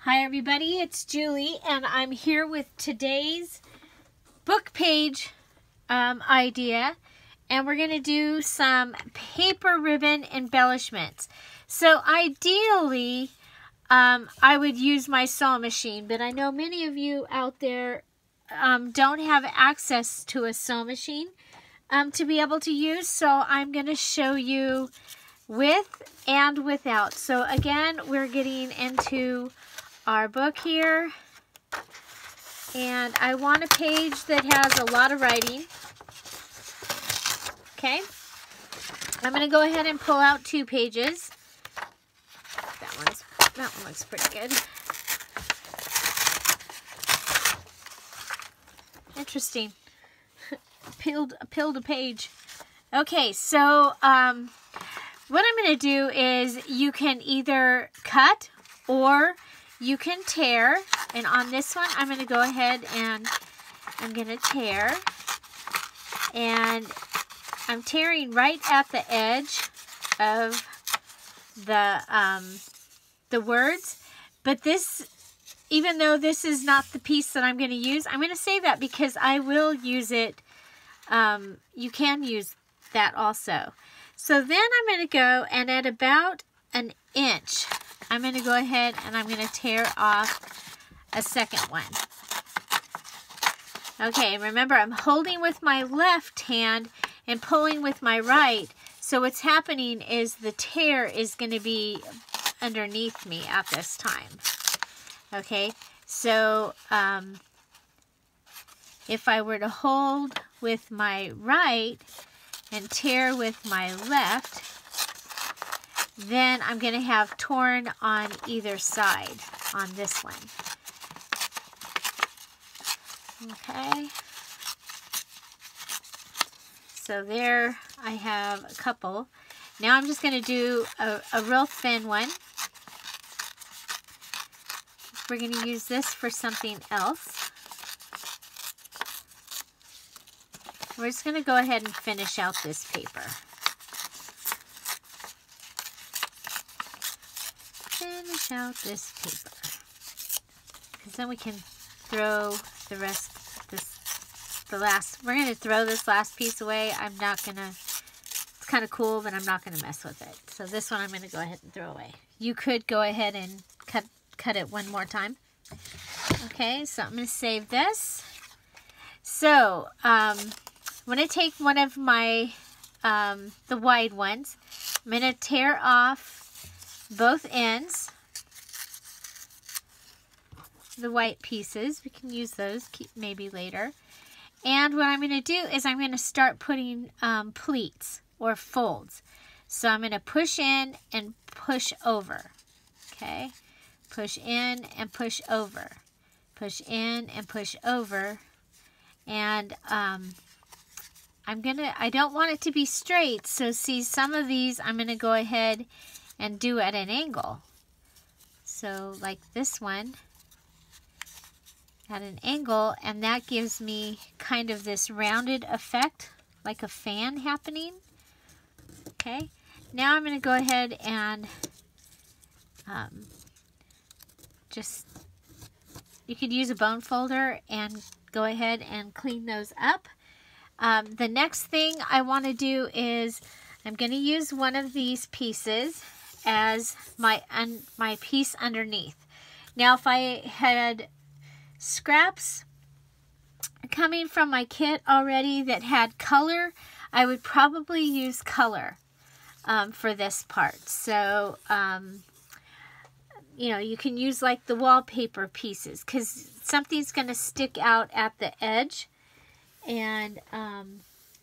Hi everybody, it's Julie and I'm here with today's book page idea, and we're going to do some paper ribbon embellishments. So ideally I would use my sewing machine, but I know many of you out there don't have access to a sewing machine to be able to use, so I'm going to show you with and without. So again, we're getting into our book here, and I want a page that has a lot of writing. Okay, I'm going to go ahead and pull out 2 pages. That one looks pretty good. Interesting. Peeled a page. Okay, so what I'm going to do is you can either cut or you can tear, and on this one I'm going to go ahead and I'm going to tear, and I'm tearing right at the edge of the words. But this, even though this is not the piece that I'm going to use, I'm going to save that because I will use it. You can use that also. So then I'm going to go, and at about an inch, I'm going to go ahead and I'm going to tear off a second one. Okay, remember I'm holding with my left hand and pulling with my right. So what's happening is the tear is going to be underneath me at this time. Okay, so if I were to hold with my right and tear with my left, then I'm going to have torn on either side on this one. Okay. So there I have a couple. Now I'm just going to do a real thin one. We're going to use this for something else. We're just going to go ahead and finish out this paper. Finish out this paper, because then we can throw the rest, we're going to throw this last piece away. I'm not going to, it's kind of cool, but I'm not going to mess with it. So this one I'm going to go ahead and throw away. You could go ahead and cut it one more time. Okay, so I'm going to save this. So I'm going to take one of my, the wide ones. I'm going to tear off both ends, the white pieces. We can use those maybe later. And what I'm going to do is I'm going to start putting pleats or folds. So I'm going to push in and push over. Okay, push in and push over, push in and push over, and I don't want it to be straight. So see, some of these I'm going to go ahead and do at an angle. So like this one at an angle, and that gives me kind of this rounded effect, like a fan happening. Okay, now I'm going to go ahead and you could use a bone folder and go ahead and clean those up. The next thing I want to do is I'm going to use one of these pieces as my piece underneath. Now if I had scraps coming from my kit already that had color, I would probably use color for this part. So you know, you can use like the wallpaper pieces, because something's going to stick out at the edge, and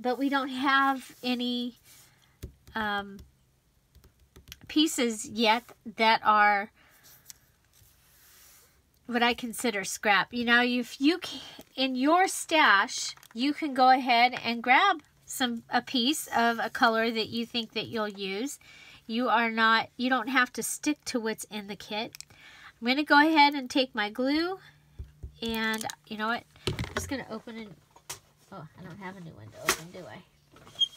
but we don't have any pieces yet that are what I consider scrap. You know, if you in your stash, you can go ahead and grab a piece of a color that you think that you'll use. You don't have to stick to what's in the kit. I'm going to go ahead and take my glue, and you know what? I'm just going to open it. Oh, I don't have a new one to open, do I?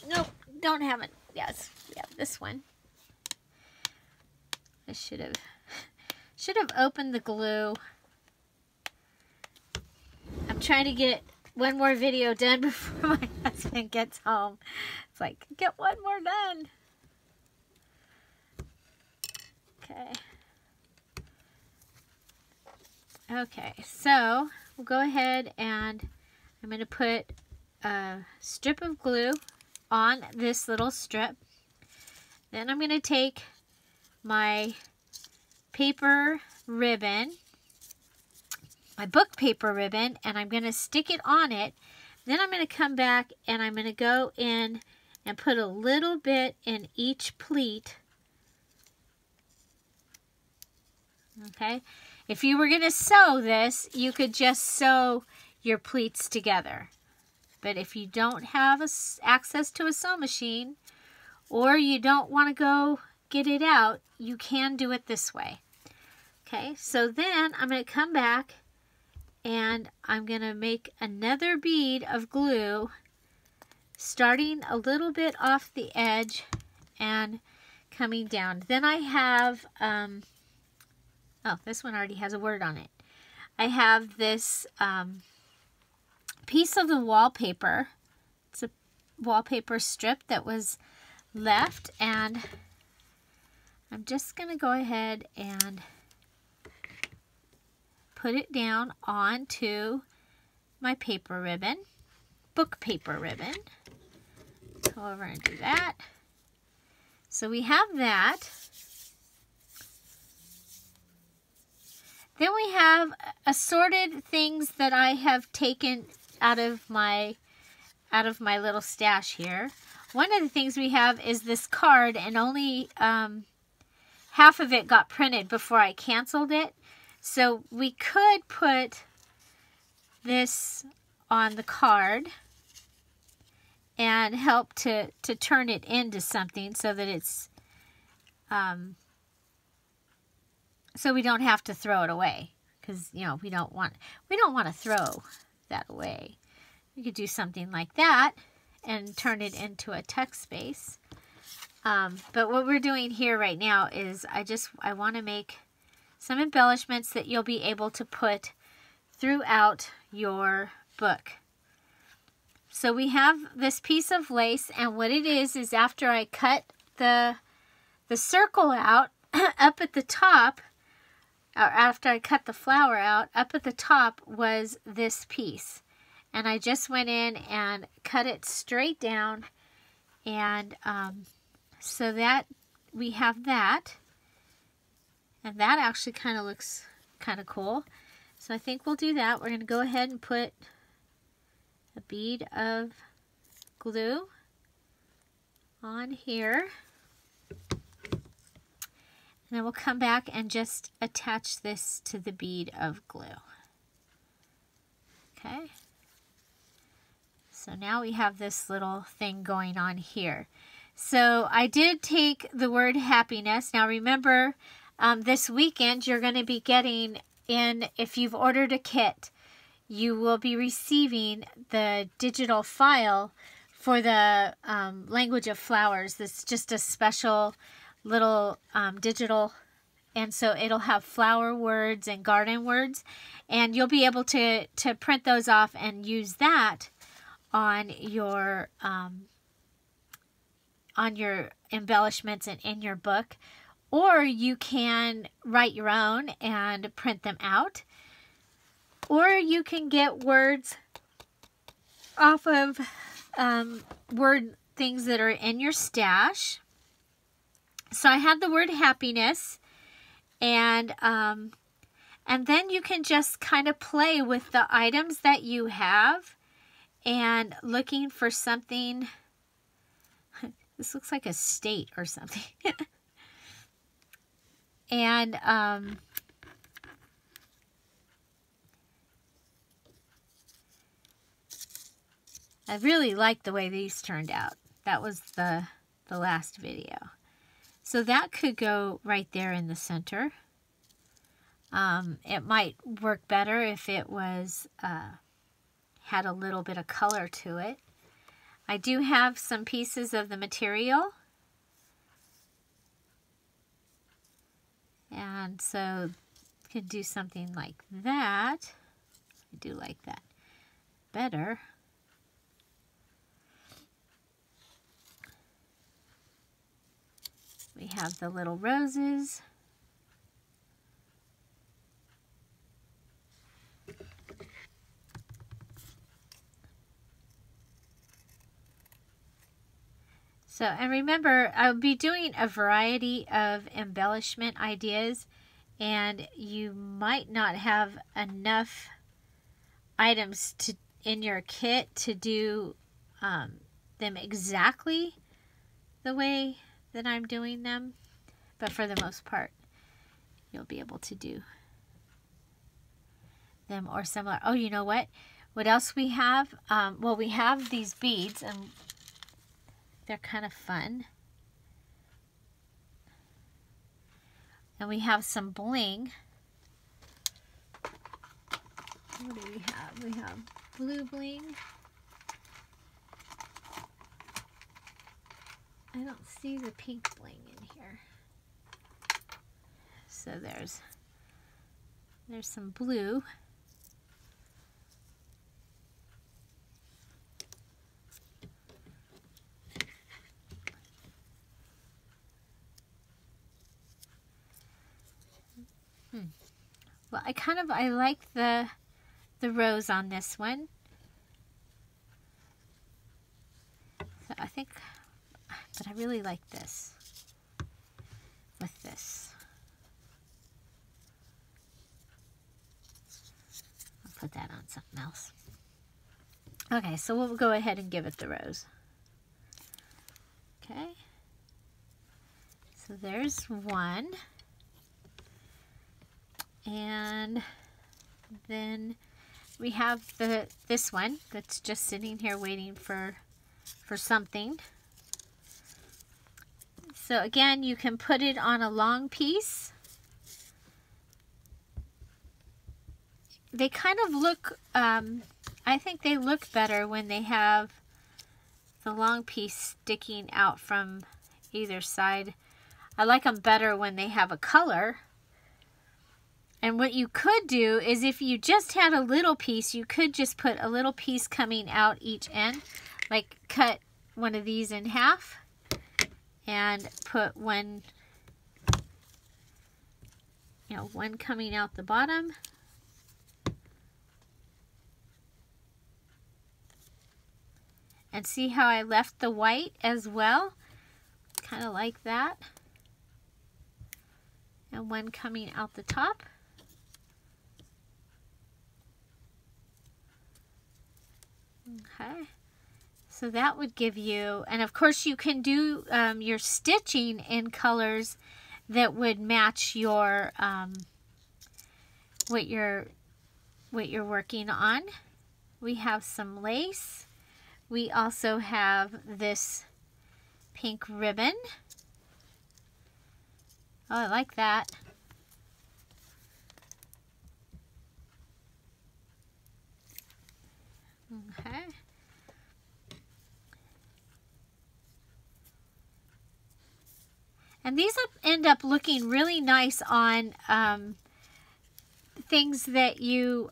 Nope, don't have it. Yes, yeah, this one. I should have Should have opened the glue. I'm trying to get one more video done before my husband gets home. It's like, get one more done. Okay. Okay, so we'll go ahead and I'm going to put a strip of glue on this little strip. Then I'm going to take my paper ribbon, my book paper ribbon, and I'm going to stick it on it. Then I'm going to come back and I'm going to go in and put a little bit in each pleat. Okay, if you were going to sew this, you could just sew your pleats together. But if you don't have access to a sew machine, or you don't want to go get it out, you can do it this way. Okay, so then I'm going to come back and I'm going to make another bead of glue, starting a little bit off the edge and coming down. Then I have, oh, this one already has a word on it. I have this piece of the wallpaper. It's a wallpaper strip that was left, and I'm just going to go ahead and put it down onto my paper ribbon, book paper ribbon. Go over and do that. So we have that. Then we have assorted things that I have taken out of my little stash here. One of the things we have is this card, and only half of it got printed before I canceled it. So we could put this on the card and help to turn it into something so that it's so we don't have to throw it away, because you know we don't want to throw that away. We could do something like that and turn it into a text space. But what we're doing here right now is I want to make some embellishments that you'll be able to put throughout your book. So we have this piece of lace, and what it is after I cut the circle out up at the top, or after I cut the flower out, up at the top was this piece. And I just went in and cut it straight down, and so that we have that. And that actually kind of looks kind of cool. So I think we'll do that. We're going to go ahead and put a bead of glue on here. And then we'll come back and just attach this to the bead of glue. Okay. So now we have this little thing going on here. So I did take the word happiness. Now remember, this weekend you're going to be getting in, if you've ordered a kit, you will be receiving the digital file for the language of flowers. This is just a special little digital, and so it'll have flower words and garden words, and you'll be able to print those off and use that on your embellishments and in your book. Or you can write your own and print them out. Or you can get words off of word things that are in your stash. So I had the word happiness, and then you can just kind of play with the items that you have and looking for something. This looks like a state or something. And I really like the way these turned out. That was the last video. So that could go right there in the center. It might work better if it was had a little bit of color to it. I do have some pieces of the material. And so Could do something like that. I do like that better. We have the little roses. So, and remember, I'll be doing a variety of embellishment ideas, and you might not have enough items in your kit to do them exactly the way that I'm doing them, but for the most part, you'll be able to do them or similar. Oh, you know what? What else we have? Well, we have these beads, and they're kind of fun. And we have some bling. What do we have? We have blue bling. I don't see the pink bling in here. So there's some blue. Well, I like the rose on this one. So I think, but I really like this with this. I'll put that on something else. Okay, so we'll go ahead and give it the rose. Okay. So there's one. And then we have this one that's just sitting here waiting for something. So again, you can put it on a long piece. They kind of look, I think they look better when they have the long piece sticking out from either side. I like them better when they have a color. And what you could do is if you just had a little piece, you could just put a little piece coming out each end. Like cut one of these in half and put one, one coming out the bottom. And see how I left the white as well? Kind of like that. And one coming out the top. Okay, so that would give you, and of course you can do your stitching in colors that would match your what you're working on. We have some lace. We also have this pink ribbon. Oh, I like that. Okay. And these end up looking really nice on things that you,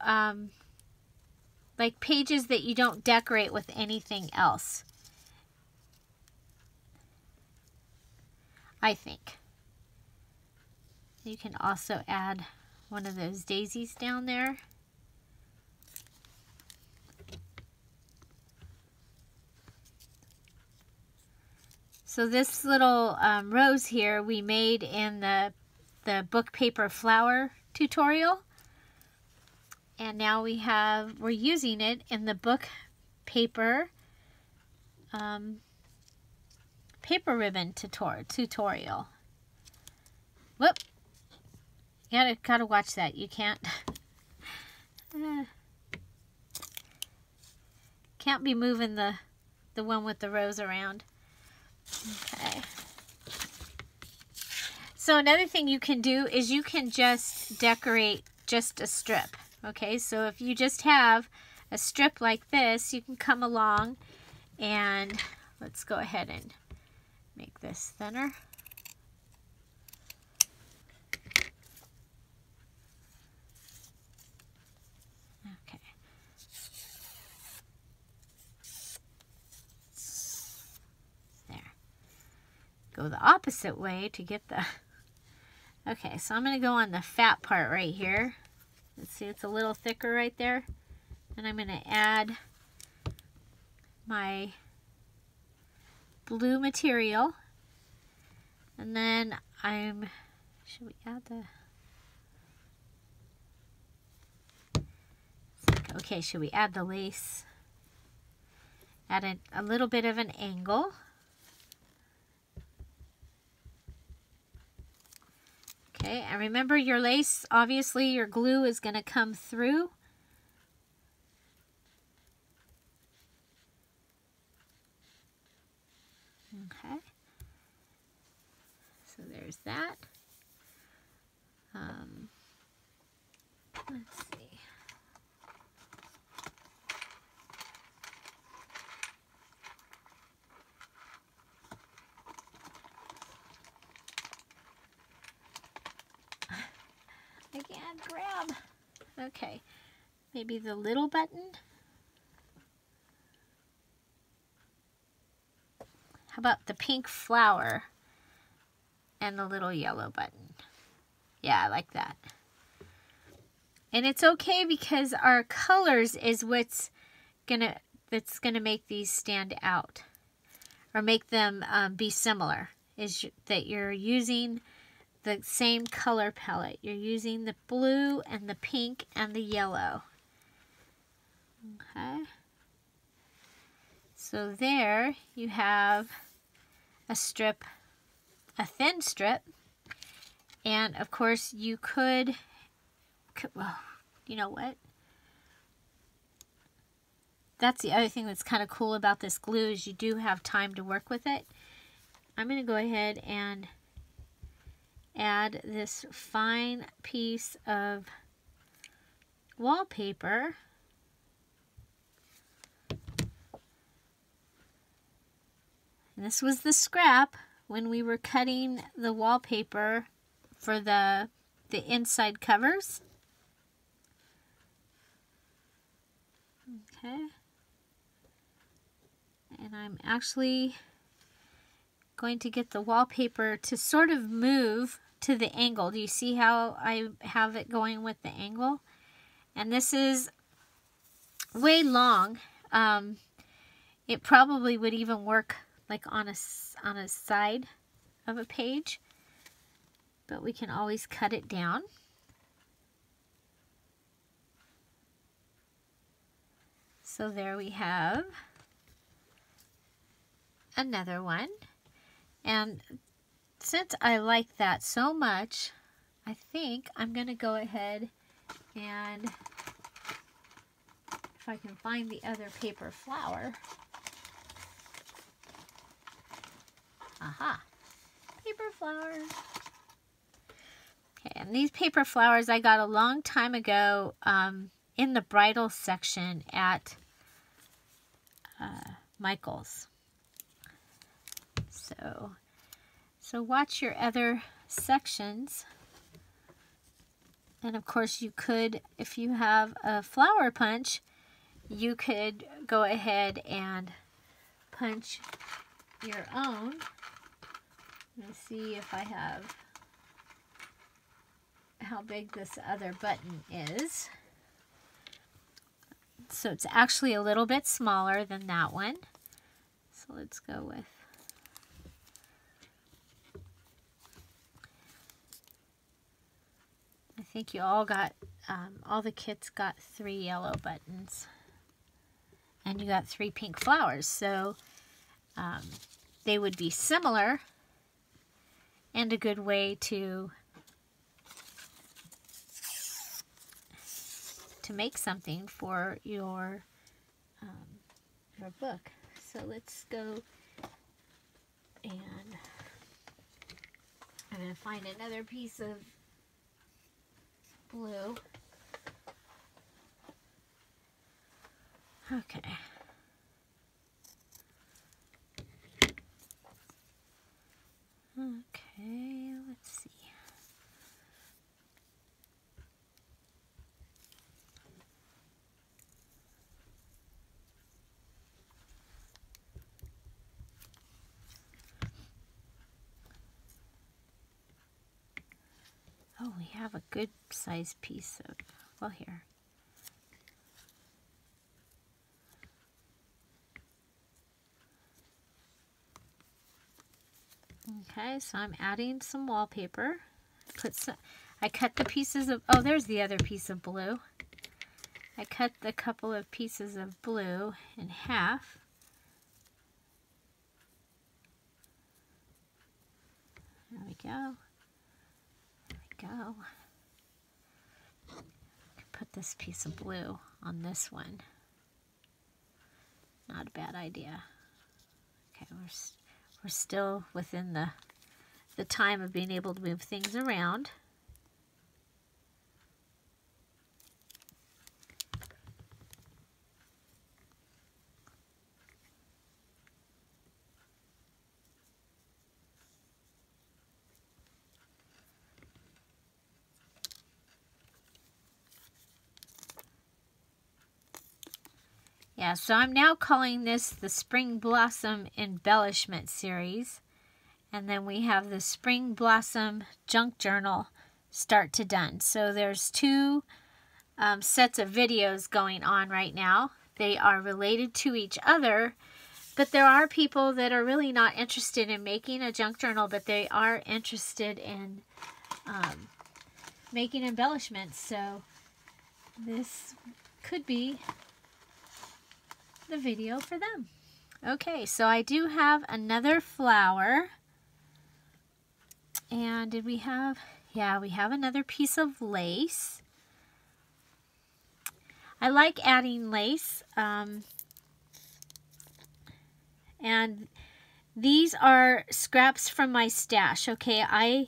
like pages that you don't decorate with anything else, I think. You can also add one of those daisies down there. So this little rose here we made in the book paper flower tutorial. And now we're using it in the book paper paper ribbon tutorial. Whoop. You gotta watch that. You can't can't be moving the one with the rose around. Okay. So another thing you can do is you can just decorate just a strip. Okay, so if you just have a strip like this, you can come along and let's go ahead and make this thinner. go the opposite way to get the... Okay, so I'm going to go on the fat part right here. Let's see, it's a little thicker right there. And I'm going to add my blue material. And then should we add the... Okay, should we add the lace? Add a little bit of an angle. Okay, and remember your lace, obviously your glue is going to come through. Okay, so there's that. Let's see. I can't grab. Okay, maybe the little button. How about the pink flower and the little yellow button? Yeah, I like that. And it's okay because our colors is that's gonna make these stand out or make them be similar. Is that you're using the same color palette. You're using the blue and the pink and the yellow. Okay. So there you have a strip, a thin strip. And of course you could, well, you know what? That's the other thing that's kind of cool about this glue is you do have time to work with it. I'm going to go ahead and add this fine piece of wallpaper. And this was the scrap when we were cutting the wallpaper for the inside covers. Okay. And I'm actually going to get the wallpaper to sort of move to the angle. Do you see how I have it going with the angle? And this is way long. It probably would even work like on a side of a page, but we can always cut it down. So there we have another one. And since I like that so much, I think I'm going to go ahead and, if I can find the other paper flower. Aha, paper flowers. Okay, and these paper flowers I got a long time ago in the bridal section at Michael's. So watch your other sections. And of course you could, if you have a flower punch, you could go ahead and punch your own. Let's see if I have how big this other button is. So it's actually a little bit smaller than that one. So let's go with, I think you all got, all the kits got 3 yellow buttons. And you got 3 pink flowers. So they would be similar and a good way to make something for your book. So let's go and I'm going to find another piece of blue. Okay. Okay, let's see. we have a good sized piece of, well, here. Okay, so I'm adding some wallpaper. I cut the pieces of, oh, there's the other piece of blue. I cut a couple of pieces of blue in half. There we go. There we go. Put this piece of blue on this one. Not a bad idea. Okay, we're still within the time of being able to move things around. Yeah, so I'm now calling this the Spring Blossom Embellishment series. And then we have the Spring Blossom Junk Journal Start to Done. So there's two sets of videos going on right now. They are related to each other, but there are people that are really not interested in making a junk journal, but they are interested in making embellishments. So this could be the video for them. Okay, so I do have another flower. And did we have, yeah, we have another piece of lace. I like adding lace. And these are scraps from my stash. Okay, I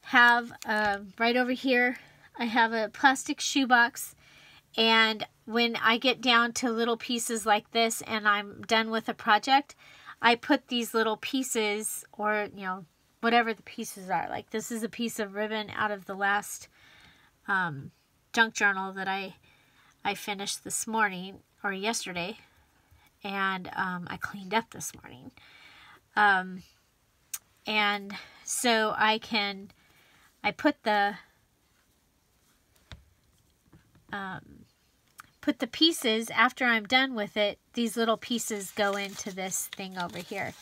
have, right over here, I have a plastic shoebox. And when I get down to little pieces like this and I'm done with a project, I put these little pieces, or, you know, whatever the pieces are. Like this is a piece of ribbon out of the last junk journal that I finished this morning, or yesterday, and I cleaned up this morning. And so I put the pieces, after I'm done with it, these little pieces go into this thing over here.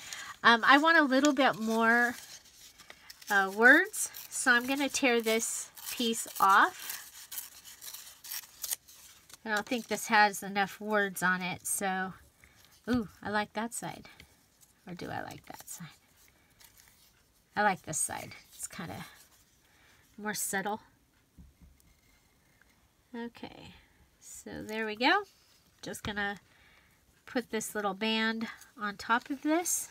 I want a little bit more words, so I'm going to tear this piece off. I don't think this has enough words on it, so, ooh, I like that side. Or do I like that side? I like this side. It's kind of more subtle. Okay. So there we go. Just gonna put this little band on top of this,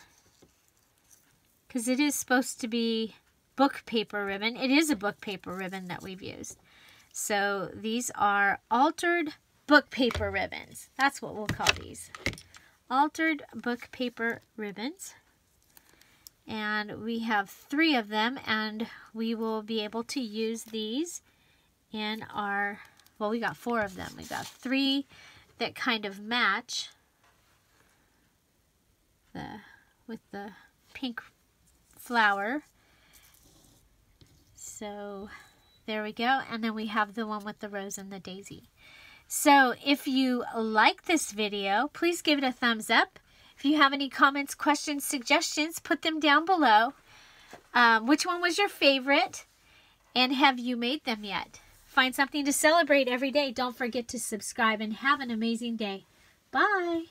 because it is supposed to be book paper ribbon. It is a book paper ribbon that we've used. So these are altered book paper ribbons. That's what we'll call these. Altered book paper ribbons. And we have 3 of them, and we will be able to use these in our, well, we got 4 of them. We got 3 that kind of match with the pink flower. So there we go. And then we have the one with the rose and the daisy. So if you like this video, please give it a thumbs up. If you have any comments, questions, suggestions, put them down below. Which one was your favorite? And have you made them yet? Find something to celebrate every day. Don't forget to subscribe and have an amazing day. Bye.